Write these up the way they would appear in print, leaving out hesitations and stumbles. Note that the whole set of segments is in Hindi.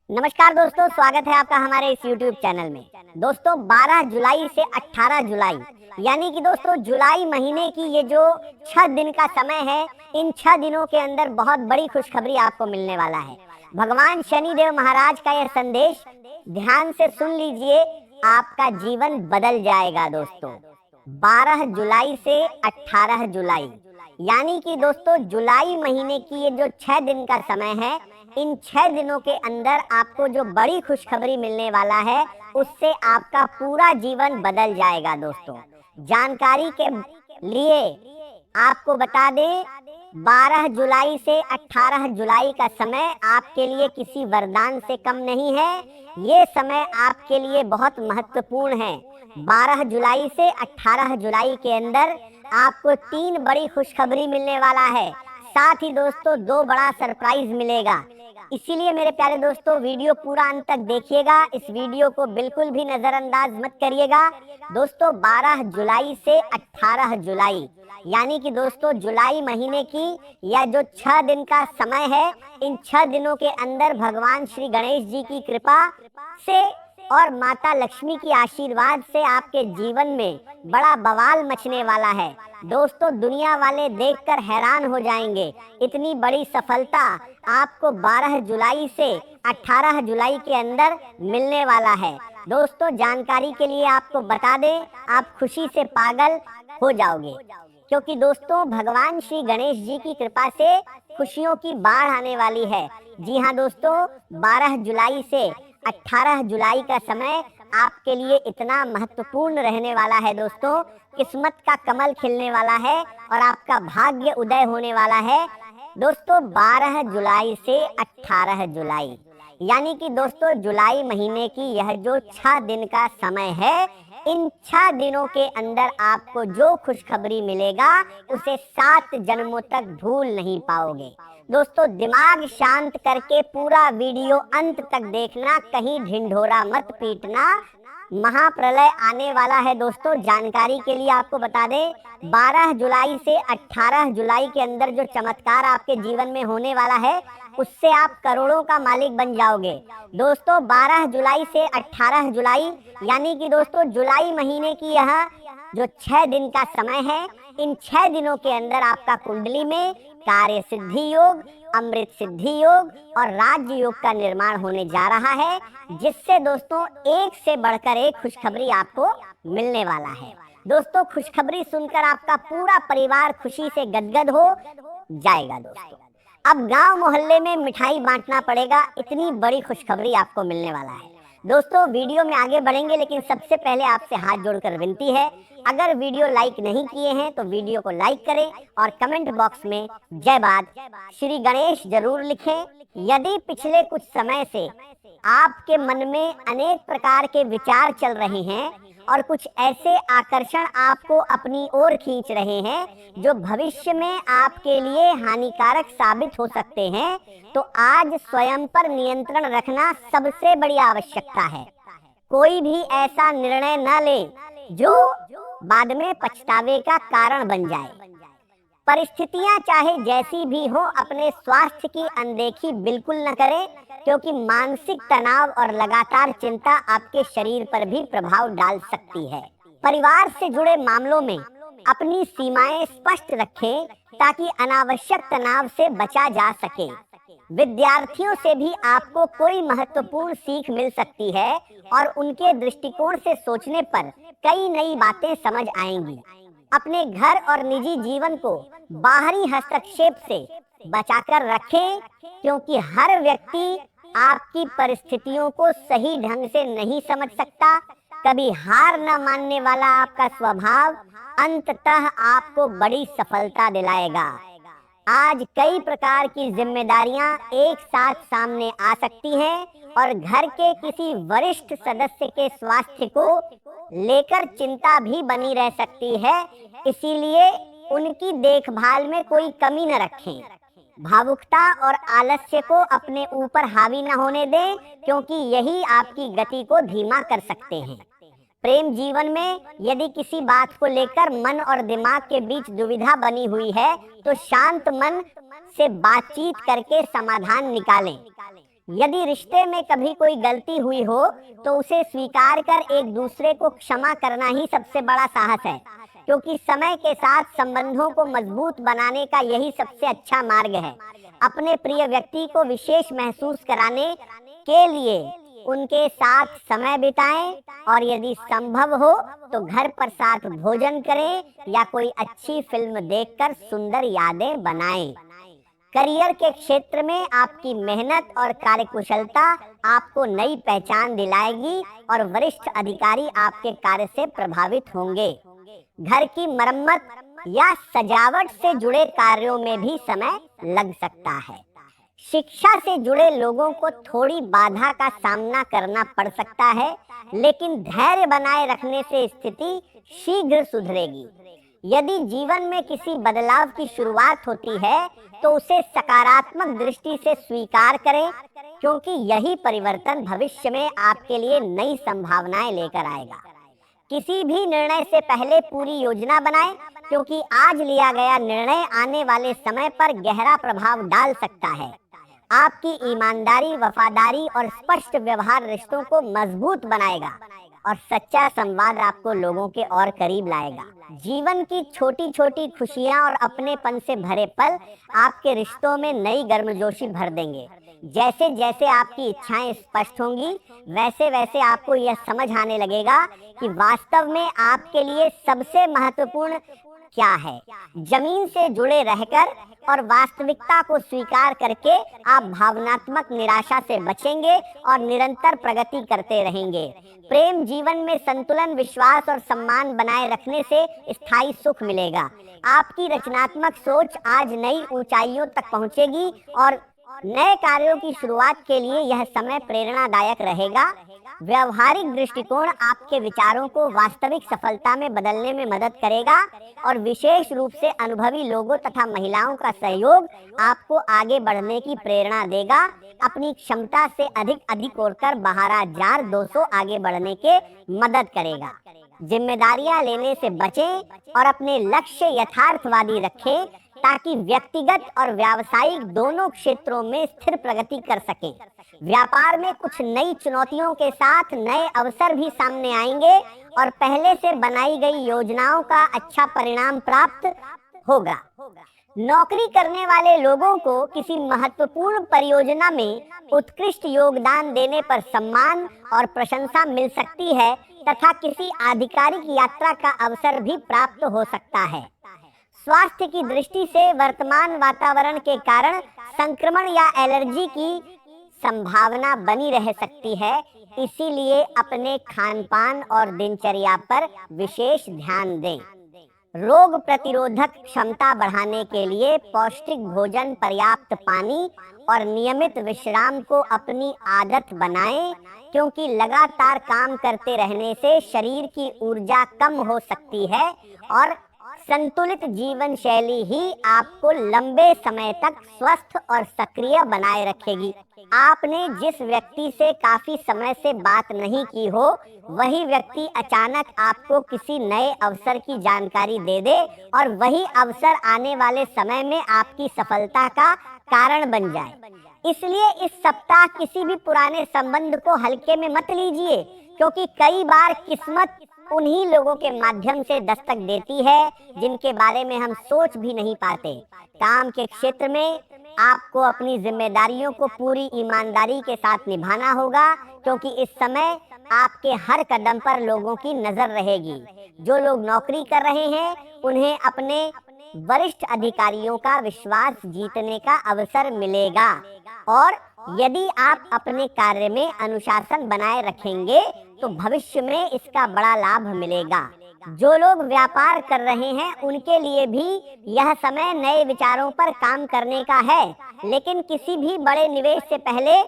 नमस्कार दोस्तों, स्वागत है आपका हमारे इस YouTube चैनल में। दोस्तों 12 जुलाई से 18 जुलाई यानी कि दोस्तों जुलाई महीने की ये जो 6 दिन का समय है, इन 6 दिनों के अंदर बहुत बड़ी खुशखबरी आपको मिलने वाला है। भगवान शनिदेव महाराज का यह संदेश ध्यान से सुन लीजिए, आपका जीवन बदल जाएगा दोस्तों। 12 जुलाई से 18 जुलाई यानी कि दोस्तों जुलाई महीने की ये जो 6 दिन का समय है, इन 6 दिनों के अंदर आपको जो बड़ी खुशखबरी मिलने वाला है, उससे आपका पूरा जीवन बदल जाएगा दोस्तों। जानकारी के लिए आपको बता दें, 12 जुलाई से 18 जुलाई का समय आपके लिए किसी वरदान से कम नहीं है। ये समय आपके लिए बहुत महत्वपूर्ण है। 12 जुलाई से 18 जुलाई के अंदर आपको 3 बड़ी खुशखबरी मिलने वाला है। साथ ही दोस्तों 2 बड़ा सरप्राइज मिलेगा। इसीलिए मेरे प्यारे दोस्तों वीडियो पूरा अंत तक देखिएगा। इस वीडियो को बिल्कुल भी नजरअंदाज मत करिएगा। दोस्तों 12 जुलाई से 18 जुलाई यानी कि दोस्तों जुलाई महीने की यह जो 6 दिन का समय है, इन 6 दिनों के अंदर भगवान श्री गणेश जी की कृपा से और माता लक्ष्मी की आशीर्वाद से आपके जीवन में बड़ा बवाल मचने वाला है दोस्तों। दुनिया वाले देखकर हैरान हो जाएंगे। इतनी बड़ी सफलता आपको 12 जुलाई से 18 जुलाई के अंदर मिलने वाला है दोस्तों। जानकारी के लिए आपको बता दें, आप खुशी से पागल हो जाओगे, क्योंकि दोस्तों भगवान श्री गणेश जी की कृपा से खुशियों की बाढ़ आने वाली है। जी हाँ दोस्तों, 12 जुलाई से 18 जुलाई का समय आपके लिए इतना महत्वपूर्ण रहने वाला है दोस्तों। किस्मत का कमल खिलने वाला है और आपका भाग्य उदय होने वाला है दोस्तों। 12 जुलाई से 18 जुलाई यानी कि दोस्तों जुलाई महीने की यह जो 6 दिन का समय है, इन 6 दिनों के अंदर आपको जो खुशखबरी मिलेगा, उसे 7 जन्मों तक भूल नहीं पाओगे दोस्तों। दिमाग शांत करके पूरा वीडियो अंत तक देखना, कहीं ढिंढोरा मत पीटना। महाप्रलय आने वाला है दोस्तों। जानकारी के लिए आपको बता दें, 12 जुलाई से 18 जुलाई के अंदर जो चमत्कार आपके जीवन में होने वाला है, उससे आप करोड़ों का मालिक बन जाओगे दोस्तों। 12 जुलाई से 18 जुलाई यानी कि दोस्तों जुलाई महीने की यह जो 6 दिन का समय है, इन 6 दिनों के अंदर आपका कुंडली में कार्य सिद्धि योग, अमृत सिद्धि योग और राज्य योग का निर्माण होने जा रहा है, जिससे दोस्तों एक से बढ़कर एक खुशखबरी आपको मिलने वाला है दोस्तों। खुशखबरी सुनकर आपका पूरा परिवार खुशी से गदगद हो जाएगा दोस्तों। अब गांव मोहल्ले में मिठाई बांटना पड़ेगा, इतनी बड़ी खुशखबरी आपको मिलने वाला है दोस्तों। वीडियो में आगे बढ़ेंगे, लेकिन सबसे पहले आपसे हाथ जोड़कर विनती है, अगर वीडियो लाइक नहीं किए हैं तो वीडियो को लाइक करें और कमेंट बॉक्स में जय बात श्री गणेश जरूर लिखें। यदि पिछले कुछ समय से आपके मन में अनेक प्रकार के विचार चल रहे हैं और कुछ ऐसे आकर्षण आपको अपनी ओर खींच रहे हैं जो भविष्य में आपके लिए हानिकारक साबित हो सकते हैं, तो आज स्वयं पर नियंत्रण रखना सबसे बड़ी आवश्यकता है। कोई भी ऐसा निर्णय न ले जो बाद में पछतावे का कारण बन जाए। परिस्थितियां चाहे जैसी भी हो, अपने स्वास्थ्य की अनदेखी बिल्कुल न करें, क्योंकि मानसिक तनाव और लगातार चिंता आपके शरीर पर भी प्रभाव डाल सकती है। परिवार से जुड़े मामलों में अपनी सीमाएं स्पष्ट रखें, ताकि अनावश्यक तनाव से बचा जा सके। विद्यार्थियों से भी आपको कोई महत्वपूर्ण सीख मिल सकती है और उनके दृष्टिकोण से सोचने पर कई नई बातें समझ आएंगी। अपने घर और निजी जीवन को बाहरी हस्तक्षेप से बचाकर रखें, क्योंकि हर व्यक्ति आपकी परिस्थितियों को सही ढंग से नहीं समझ सकता। कभी हार न मानने वाला आपका स्वभाव अंततः आपको बड़ी सफलता दिलाएगा। आज कई प्रकार की जिम्मेदारियां एक साथ सामने आ सकती हैं और घर के किसी वरिष्ठ सदस्य के स्वास्थ्य को लेकर चिंता भी बनी रह सकती है, इसीलिए उनकी देखभाल में कोई कमी न रखें। भावुकता और आलस्य को अपने ऊपर हावी न होने दें, क्योंकि यही आपकी गति को धीमा कर सकते हैं। प्रेम जीवन में यदि किसी बात को लेकर मन और दिमाग के बीच दुविधा बनी हुई है, तो शांत मन से बातचीत करके समाधान निकालें। यदि रिश्ते में कभी कोई गलती हुई हो तो उसे स्वीकार कर एक दूसरे को क्षमा करना ही सबसे बड़ा साहस है, क्योंकि समय के साथ संबंधों को मजबूत बनाने का यही सबसे अच्छा मार्ग है। अपने प्रिय व्यक्ति को विशेष महसूस कराने के लिए उनके साथ समय बिताएं और यदि संभव हो तो घर पर साथ भोजन करें या कोई अच्छी फिल्म देखकर सुंदर यादें बनाएं। करियर के क्षेत्र में आपकी मेहनत और कार्यकुशलता आपको नई पहचान दिलाएगी और वरिष्ठ अधिकारी आपके कार्य से प्रभावित होंगे। घर की मरम्मत या सजावट से जुड़े कार्यों में भी समय लग सकता है। शिक्षा से जुड़े लोगों को थोड़ी बाधा का सामना करना पड़ सकता है, लेकिन धैर्य बनाए रखने से स्थिति शीघ्र सुधरेगी। यदि जीवन में किसी बदलाव की शुरुआत होती है तो उसे सकारात्मक दृष्टि से स्वीकार करें, क्योंकि यही परिवर्तन भविष्य में आपके लिए नई संभावनाएं लेकर आएगा। किसी भी निर्णय से पहले पूरी योजना बनाएं, क्योंकि आज लिया गया निर्णय आने वाले समय पर गहरा प्रभाव डाल सकता है। आपकी ईमानदारी, वफादारी और स्पष्ट व्यवहार रिश्तों को मजबूत बनाएगा और सच्चा संवाद आपको लोगों के और करीब लाएगा। जीवन की छोटी छोटी खुशियां और अपनेपन से भरे पल आपके रिश्तों में नई गर्मजोशी भर देंगे। जैसे जैसे आपकी इच्छाएं स्पष्ट होंगी, वैसे वैसे आपको यह समझ आने लगेगा कि वास्तव में आपके लिए सबसे महत्वपूर्ण क्या है। जमीन से जुड़े रहकर और वास्तविकता को स्वीकार करके आप भावनात्मक निराशा से बचेंगे और निरंतर प्रगति करते रहेंगे। प्रेम जीवन में संतुलन, विश्वास और सम्मान बनाए रखने से स्थायी सुख मिलेगा। आपकी रचनात्मक सोच आज नई ऊंचाइयों तक पहुंचेगी और नए कार्यों की शुरुआत के लिए यह समय प्रेरणादायक रहेगा। व्यवहारिक दृष्टिकोण आपके विचारों को वास्तविक सफलता में बदलने में मदद करेगा और विशेष रूप से अनुभवी लोगों तथा महिलाओं का सहयोग आपको आगे बढ़ने की प्रेरणा देगा। अपनी क्षमता से अधिक ओर बहारा जार 200 आगे बढ़ने के मदद करेगा। जिम्मेदारियां लेने से बचें और अपने लक्ष्य यथार्थवादी रखें, ताकि व्यक्तिगत और व्यावसायिक दोनों क्षेत्रों में स्थिर प्रगति कर सकें। व्यापार में कुछ नई चुनौतियों के साथ नए अवसर भी सामने आएंगे और पहले से बनाई गई योजनाओं का अच्छा परिणाम प्राप्त होगा। नौकरी करने वाले लोगों को किसी महत्वपूर्ण परियोजना में उत्कृष्ट योगदान देने पर सम्मान और प्रशंसा मिल सकती है तथा किसी आधिकारिक यात्रा का अवसर भी प्राप्त हो सकता है। स्वास्थ्य की दृष्टि से वर्तमान वातावरण के कारण संक्रमण या एलर्जी की संभावना बनी रह सकती है, इसीलिए अपने खानपान और दिनचर्या पर विशेष ध्यान दें। रोग प्रतिरोधक क्षमता बढ़ाने के लिए पौष्टिक भोजन, पर्याप्त पानी और नियमित विश्राम को अपनी आदत बनाएं, क्योंकि लगातार काम करते रहने से शरीर की ऊर्जा कम हो सकती है और संतुलित जीवन शैली ही आपको लंबे समय तक स्वस्थ और सक्रिय बनाए रखेगी। आपने जिस व्यक्ति से काफी समय से बात नहीं की हो, वही व्यक्ति अचानक आपको किसी नए अवसर की जानकारी दे दे और वही अवसर आने वाले समय में आपकी सफलता का कारण बन जाए। इसलिए इस सप्ताह किसी भी पुराने संबंध को हल्के में मत लीजिए, क्योंकि कई बार किस्मत उन्हीं लोगों के माध्यम से दस्तक देती है जिनके बारे में हम सोच भी नहीं पाते। काम के क्षेत्र में आपको अपनी जिम्मेदारियों को पूरी ईमानदारी के साथ निभाना होगा, क्योंकि इस समय आपके हर कदम पर लोगों की नजर रहेगी। जो लोग नौकरी कर रहे हैं उन्हें अपने वरिष्ठ अधिकारियों का विश्वास जीतने का अवसर मिलेगा और यदि आप अपने कार्य में अनुशासन बनाए रखेंगे तो भविष्य में इसका बड़ा लाभ मिलेगा। जो लोग व्यापार कर रहे हैं उनके लिए भी यह समय नए विचारों पर काम करने का है, लेकिन किसी भी बड़े निवेश से पहले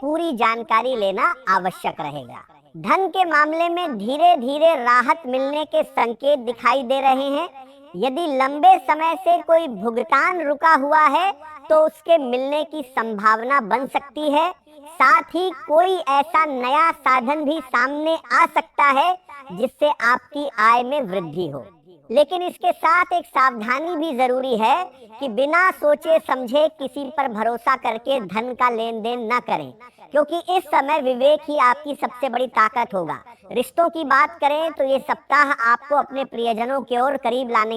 पूरी जानकारी लेना आवश्यक रहेगा। धन के मामले में धीरे धीरे राहत मिलने के संकेत दिखाई दे रहे हैं। यदि लंबे समय से कोई भुगतान रुका हुआ है तो उसके मिलने की संभावना बन सकती है। साथ ही कोई ऐसा नया साधन भी सामने आ सकता है जिससे आपकी आय में वृद्धि हो। लेकिन इसके साथ एक सावधानी भी जरूरी है कि बिना सोचे समझे किसी पर भरोसा करके धन का लेन देन न करें, क्योंकि इस समय विवेक ही आपकी सबसे बड़ी ताकत होगा। रिश्तों की बात करें तो ये सप्ताह आपको अपने प्रियजनों की ओर करीब लाने का